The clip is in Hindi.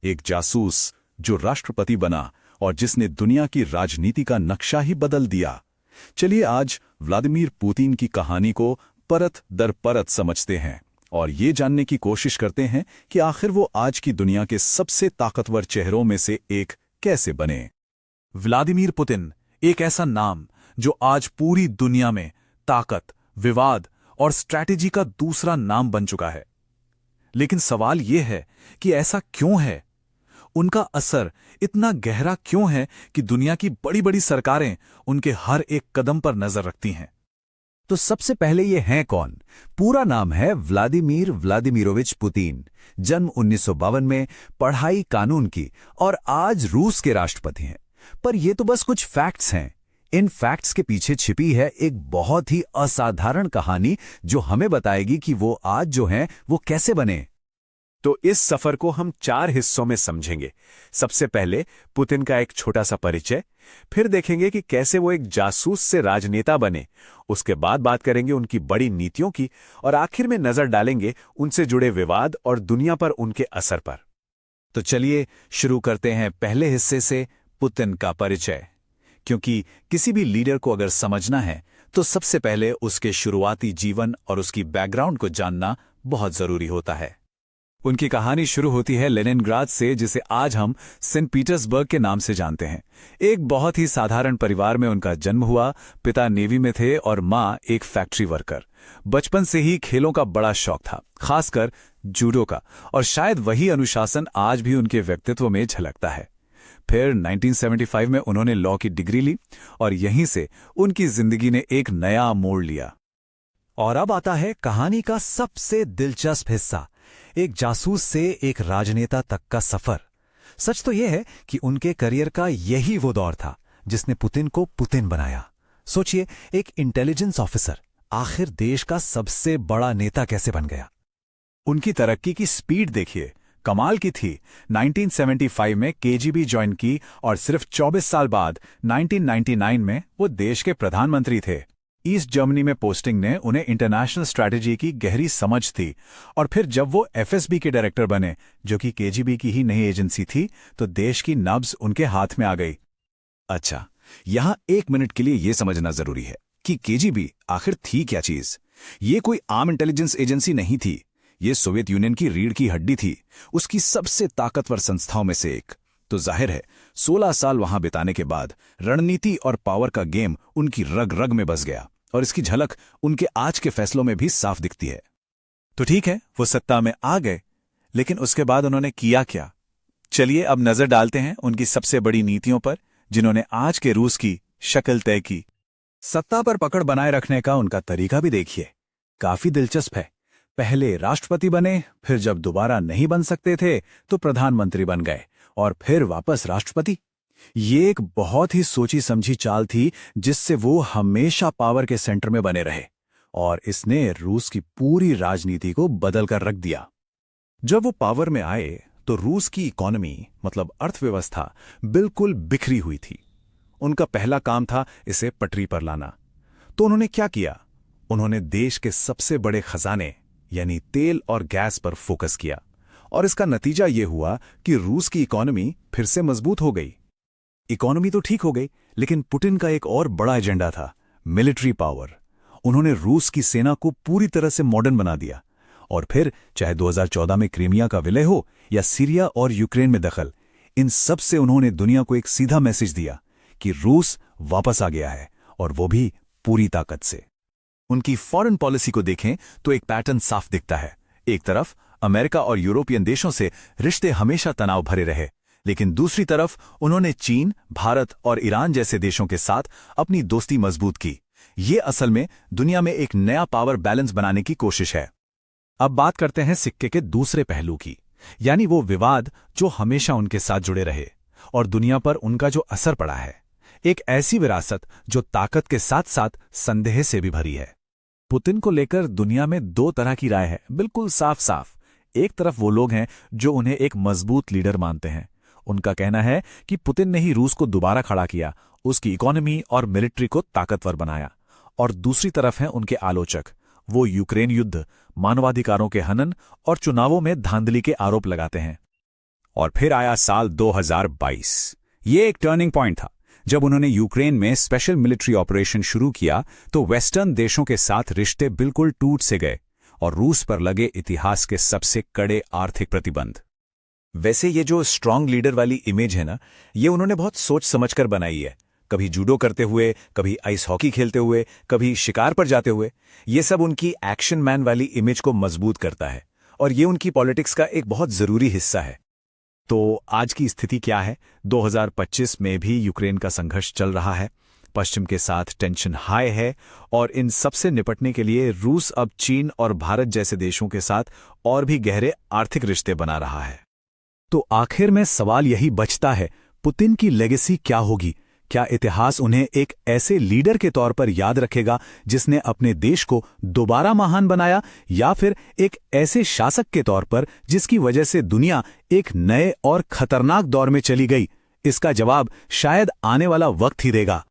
एक जासूस जो राष्ट्रपति बना और जिसने दुनिया की राजनीति का नक्शा ही बदल दिया। चलिए आज व्लादिमीर पुतिन की कहानी को परत दर परत समझते हैं और ये जानने की कोशिश करते हैं कि आखिर वो आज की दुनिया के सबसे ताकतवर चेहरों में से एक कैसे बने। व्लादिमीर पुतिन एक ऐसा नाम जो आज पूरी दुनिया में ताकत, विवाद और स्ट्रैटेजी का दूसरा नाम बन चुका है। लेकिन सवाल यह है कि ऐसा क्यों है? उनका असर इतना गहरा क्यों है कि दुनिया की बड़ी बड़ी सरकारें उनके हर एक कदम पर नजर रखती हैं? तो सबसे पहले ये हैं कौन? पूरा नाम है व्लादिमीर व्लादिमीरोविच पुतिन। जन्म 1952 में, पढ़ाई कानून की और आज रूस के राष्ट्रपति हैं। पर ये तो बस कुछ फैक्ट्स हैं। इन फैक्ट्स के पीछे छिपी है एक बहुत ही असाधारण कहानी जो हमें बताएगी कि वो आज जो हैं वो कैसे बने। तो इस सफर को हम 4 हिस्सों में समझेंगे। सबसे पहले पुतिन का एक छोटा सा परिचय, फिर देखेंगे कि कैसे वो एक जासूस से राजनेता बने, उसके बाद बात करेंगे उनकी बड़ी नीतियों की और आखिर में नजर डालेंगे उनसे जुड़े विवाद और दुनिया पर उनके असर पर। तो चलिए शुरू करते हैं पहले हिस्से से, पुतिन का परिचय। क्योंकि किसी भी लीडर को अगर समझना है तो सबसे पहले उसके शुरुआती जीवन और उसकी बैकग्राउंड को जानना बहुत जरूरी होता है। उनकी कहानी शुरू होती है लेनिनग्राद से, जिसे आज हम सेंट पीटर्सबर्ग के नाम से जानते हैं। एक बहुत ही साधारण परिवार में उनका जन्म हुआ। पिता नेवी में थे और माँ एक फैक्ट्री वर्कर। बचपन से ही खेलों का बड़ा शौक था, खासकर जूडो का, और शायद वही अनुशासन आज भी उनके व्यक्तित्व में झलकता है। फिर 1975 में उन्होंने लॉ की डिग्री ली और यहीं से उनकी जिंदगी ने एक नया मोड़ लिया। और अब आता है कहानी का सबसे दिलचस्प हिस्सा, एक जासूस से एक राजनेता तक का सफर। सच तो यह है कि उनके करियर का यही वो दौर था जिसने पुतिन को पुतिन बनाया। सोचिए, एक इंटेलिजेंस ऑफिसर आखिर देश का सबसे बड़ा नेता कैसे बन गया। उनकी तरक्की की स्पीड देखिए, कमाल की थी। 1975 में केजीबी ज्वाइन की और सिर्फ 24 साल बाद 1999 में वो देश के प्रधानमंत्री थे। ईस्ट जर्मनी में पोस्टिंग ने उन्हें इंटरनेशनल स्ट्रैटेजी की गहरी समझ थी और फिर जब वो एफएसबी के डायरेक्टर बने, जो कि केजीबी की ही नई एजेंसी थी, तो देश की नब्ज उनके हाथ में आ गई। अच्छा, यहां 1 मिनट के लिए यह समझना जरूरी है कि केजीबी आखिर थी क्या चीज। ये कोई आम इंटेलिजेंस एजेंसी नहीं थी। ये सोवियत यूनियन की रीढ़ की हड्डी थी, उसकी सबसे ताकतवर संस्थाओं में से एक। तो जाहिर है 16 साल वहां बिताने के बाद रणनीति और पावर का गेम उनकी रग रग में बस गया और इसकी झलक उनके आज के फैसलों में भी साफ दिखती है। तो ठीक है, वो सत्ता में आ गए, लेकिन उसके बाद उन्होंने किया क्या? चलिए अब नजर डालते हैं उनकी सबसे बड़ी नीतियों पर, जिन्होंने आज के रूस की शक्ल तय की। सत्ता पर पकड़ बनाए रखने का उनका तरीका भी देखिए, काफी दिलचस्प है। पहले राष्ट्रपति बने, फिर जब दोबारा नहीं बन सकते थे तो प्रधानमंत्री बन गए और फिर वापस राष्ट्रपति। ये एक बहुत ही सोची समझी चाल थी जिससे वो हमेशा पावर के सेंटर में बने रहे और इसने रूस की पूरी राजनीति को बदल कर रख दिया। जब वो पावर में आए तो रूस की इकोनॉमी मतलब अर्थव्यवस्था बिल्कुल बिखरी हुई थी। उनका पहला काम था इसे पटरी पर लाना। तो उन्होंने क्या किया? उन्होंने देश के सबसे बड़े खजाने यानी तेल और गैस पर फोकस किया और इसका नतीजा ये हुआ कि रूस की इकोनॉमी फिर से मजबूत हो गई। इकोनॉमी तो ठीक हो गई, लेकिन पुतिन का एक और बड़ा एजेंडा था, मिलिट्री पावर। उन्होंने रूस की सेना को पूरी तरह से मॉडर्न बना दिया और फिर चाहे 2014 में क्रीमिया का विलय हो या सीरिया और यूक्रेन में दखल, इन सब से उन्होंने दुनिया को एक सीधा मैसेज दिया कि रूस वापस आ गया है और वो भी पूरी ताकत से। उनकी फॉरेन पॉलिसी को देखें तो एक पैटर्न साफ दिखता है। एक तरफ अमेरिका और यूरोपियन देशों से रिश्ते हमेशा तनाव भरे रहे, लेकिन दूसरी तरफ उन्होंने चीन, भारत और ईरान जैसे देशों के साथ अपनी दोस्ती मजबूत की। ये असल में दुनिया में एक नया पावर बैलेंस बनाने की कोशिश है। अब बात करते हैं सिक्के के दूसरे पहलू की, यानी वो विवाद जो हमेशा उनके साथ जुड़े रहे और दुनिया पर उनका जो असर पड़ा है। एक ऐसी विरासत जो ताकत के साथ साथ संदेह से भी भरी है। पुतिन को लेकर दुनिया में 2 तरह की राय है, बिल्कुल साफ साफ। एक तरफ वो लोग हैं जो उन्हें एक मजबूत लीडर मानते हैं। उनका कहना है कि पुतिन ने ही रूस को दोबारा खड़ा किया, उसकी इकोनॉमी और मिलिट्री को ताकतवर बनाया। और दूसरी तरफ हैं उनके आलोचक। वो यूक्रेन युद्ध, मानवाधिकारों के हनन और चुनावों में धांधली के आरोप लगाते हैं। और फिर आया साल 2022। ये एक टर्निंग पॉइंट था। जब उन्होंने यूक्रेन में स्पेशल मिलिट्री ऑपरेशन शुरू किया तो वेस्टर्न देशों के साथ रिश्ते बिल्कुल टूट से गए और रूस पर लगे इतिहास के सबसे कड़े आर्थिक प्रतिबंध। वैसे ये जो स्ट्रांग लीडर वाली इमेज है ना, ये उन्होंने बहुत सोच समझकर बनाई है। कभी जूडो करते हुए, कभी आइस हॉकी खेलते हुए, कभी शिकार पर जाते हुए। ये सब उनकी एक्शन मैन वाली इमेज को मजबूत करता है और ये उनकी पॉलिटिक्स का एक बहुत जरूरी हिस्सा है। तो आज की स्थिति क्या है? 2025 में भी यूक्रेन का संघर्ष चल रहा है, पश्चिम के साथ टेंशन हाई है और इन सबसे निपटने के लिए रूस अब चीन और भारत जैसे देशों के साथ और भी गहरे आर्थिक रिश्ते बना रहा है। तो आखिर में सवाल यही बचता है, पुतिन की लेगेसी क्या होगी? क्या इतिहास उन्हें एक ऐसे लीडर के तौर पर याद रखेगा जिसने अपने देश को दोबारा महान बनाया, या फिर एक ऐसे शासक के तौर पर जिसकी वजह से दुनिया एक नए और खतरनाक दौर में चली गई? इसका जवाब शायद आने वाला वक्त ही देगा।